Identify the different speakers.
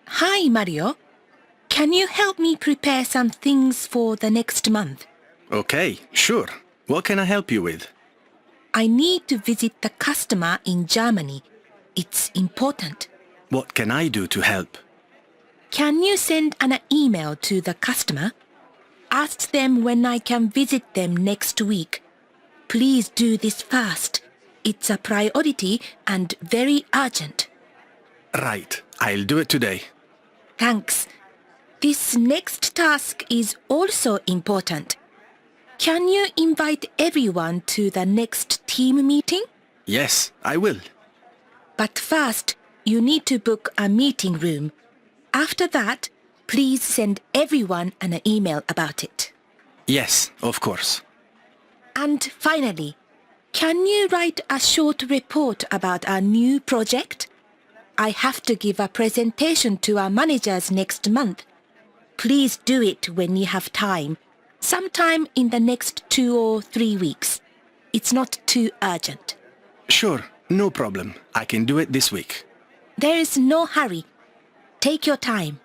Speaker 1: Hi, Mario. Can you help me prepare some things for the next month?
Speaker 2: Okay, sure. What can I help you with?
Speaker 1: I need to visit the customer in Germany. It's important.
Speaker 2: What can I do to help?
Speaker 1: Can you send an email to the customer? Ask them when I can visit them next week. Please do this fast. It's a priority and very urgent.
Speaker 2: Right, I'll do it today.
Speaker 1: Thanks. This next task is also important. Can you invite everyone to the next team meeting?
Speaker 2: Yes, I will.
Speaker 1: But first, you need to book a meeting room. After that, please send everyone an email about it.
Speaker 2: Yes, of course.
Speaker 1: And finally, can you write a short report about our new project? I have to give a presentation to our managers next month. Please do it when you have time, sometime in the next 2 or 3 weeks. It's not too urgent.
Speaker 2: Sure, no problem. I can do it this week.
Speaker 1: There is no hurry. Take your time.